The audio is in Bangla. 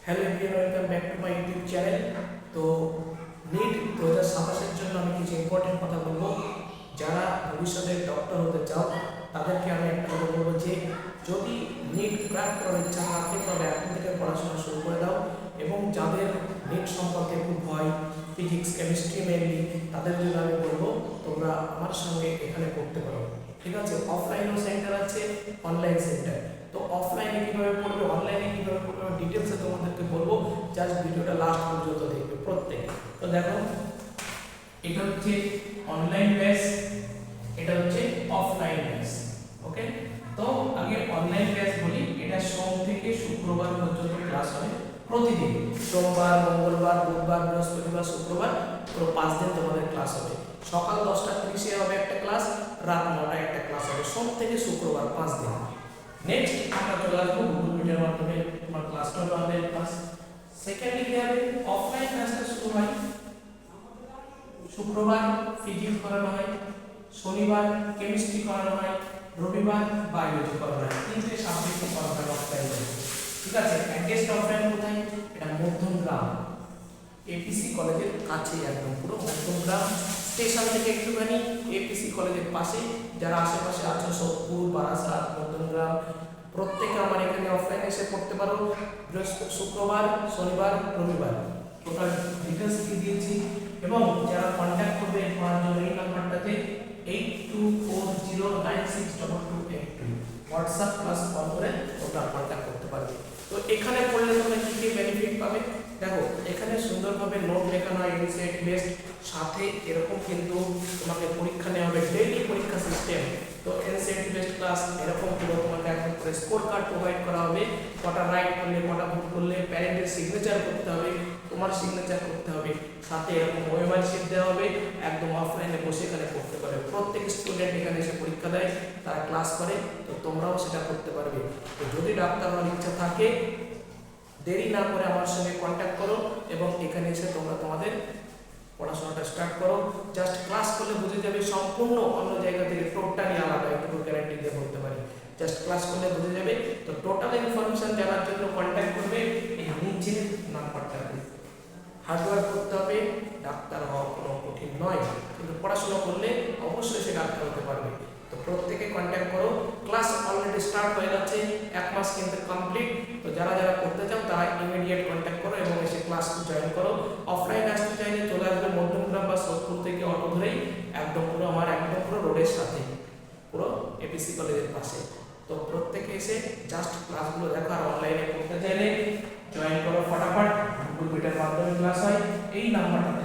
Hello everyone, welcome back to my YouTube channel. তো নিট 2027 এর জন্য আমি কিছু ইম্পর্টেন্ট কথা বলবো। যারা ভবিষ্যতে ডক্টর হতে চাও তাদেরকে আমি একটা কথা বলবো যে যদি নিট ক্র্যাক করার ইচ্ছা থাকে তবে এখন থেকে পড়াশোনা শুরু করে দাও। এবং যাদের নিট সম্পর্কে খুব ভয়, ফিজিক্স কেমিস্ট্রি মেনলি, তাদের জন্য আমি বলবো তোমরা আমার সঙ্গে এখানে পড়তে পারো। ঠিক আছে, অফলাইনও সেন্টার আছে, অনলাইন সেন্টার। তো অফলাইনে কীভাবে পড়বে, অনলাইনে কীভাবে পড়বে আমি ডিটেলসে তোমাদেরকে বলবো। জাস্ট ভিডিওটা লাস্ট পর্যন্ত দেখবে প্রত্যেকে। তো দেখো, এটা হচ্ছে অনলাইন ব্যাচ, এটা হচ্ছে অফলাইন ব্যাচ। ওকে, তো আগে অনলাইন ব্যাচ বলি। এটা সোম থেকে শুক্রবার পর্যন্ত ক্লাস হবে প্রতিদিন। সোমবার, মঙ্গলবার, বুধবার, বৃহস্পতিবার, শুক্রবার, পুরো 5 দিন তোমাদের ক্লাস হবে। সকাল 10:30 হবে একটা ক্লাস, রাত 9টায় একটা ক্লাস হবে, সোম থেকে শুক্রবার 5 দিন। নেক্সট আমরা চলে আসবো গুগল মিটের মাধ্যমে তোমার ক্লাসটা হবে ক্লাস। সেকেন্ডলি কি হবে, অফলাইন ক্লাসটা শুরু হয় শুক্রবার ফিজিক্স করানো হয়, শনিবার কেমিস্ট্রি করানো হয়, রবিবার বায়োলজি করানো হয়। তিনটে সাবজেক্ট করানো হয় অফলাইন। ঠিক আছে, অ্যাড্রেসটা অফলাইন কোথায়? এটা মধ্যমগ্রাম এপিসি কলেজের কাছে, একদম পুরো মধ্যমগ্রাম স্টেশন থেকে একটুখানি এপিসি কলেজের পাশে। যারা আশেপাশে আছো, সোদপুর, বারাসাত, মধ্যমগ্রাম, প্রত্যেকে আমার এখানে অফলাইনে এসে পড়তে পারো। শুক্রবার, শনিবার, রবিবার টোটাল ডিটেলস দিয়ে দিয়েছি। এবং যারা কন্ট্যাক্ট করবে আমার জন্য এই নাম্বারটাতে 8240962282 হোয়াটসঅ্যাপ প্লাস কল করে তোমরা কন্ট্যাক্ট করতে পারবে। তো এখানে পড়লে তোমরা কী কী বেনিফিট পাবে দেখো। এখানে সুন্দরভাবে নোট লেখানো হয়, এনসিইআরটি বেসড, সাথে এরকম কিন্তু তোমাকে পরীক্ষা নেওয়া হবে, ডেইলি পরীক্ষা সিস্টেম। তো এনসিইআরটি বেসড ক্লাস এরকম পুরো তোমাকে একটা করে স্কোর কার্ড প্রোভাইড করা হবে। কটা রাইট করলে, কটা ভুল করলে, প্যারেন্টের সিগনেচার করতে হবে, তোমার সিগনেচার করতে হবে, সাথে এরকম ওয়েমার শিট দেওয়া হবে। একদম অফলাইনে বসে এখানে করতে পারবে। প্রত্যেক স্টুডেন্ট এখানে এসে পরীক্ষা দেয়, তারা ক্লাস করে, তো তোমরাও সেটা করতে পারবে। তো যদি ডাক্তার হওয়ার ইচ্ছা থাকে, দেরি না করে আমার সঙ্গে কন্ট্যাক্ট করো এবং এখানে এসে তোমরা তোমাদের পড়াশোনাটা স্টার্ট করো। জাস্ট ক্লাস করলে বুঝে যাবে সম্পূর্ণ অন্য জায়গা থেকে টোটালি আলাদা, একটু গ্যারান্টি দিয়ে বলতে পারি। জাস্ট ক্লাস করলে বুঝে যাবে। তো টোটাল ইনফরমেশন জানার জন্য কন্ট্যাক্ট করবে এই নিচের নাম্বারটাতে। হার্ডওয়ার্ক করতে হবে, ডাক্তার হওয়া কোনো কঠিন নয়, কিন্তু পড়াশোনা করলে অবশ্যই সে ডাক্তার হতে পারবে। তো প্রত্যেকে কন্ট্যাক্ট করো। ক্লাস অলরেডি স্টার্ট হয়ে গেছে, 1 মাস কিন্তু কমপ্লিট। তো যারা যারা করতে চাও তারা ইমিডিয়েট কন্ট্যাক্ট করো এবং এসে ক্লাস জয়েন করো। অফলাইন আসতে চাইলে চলে আসবে মধ্যমগ্রাম বা সোদপুর থেকে অটো ধরেই, একদম পুরো আমার একদম পুরো রোডের সাথে, পুরো এপিসি কলেজের পাশে। তো প্রত্যেকে এসে জাস্ট ক্লাসগুলো দেখো। আর অনলাইনে করতে চাইলে জয়েন করো ফটাফট, গুগল মিটের মাধ্যমে ক্লাস হয়। এই নাম্বারটাতে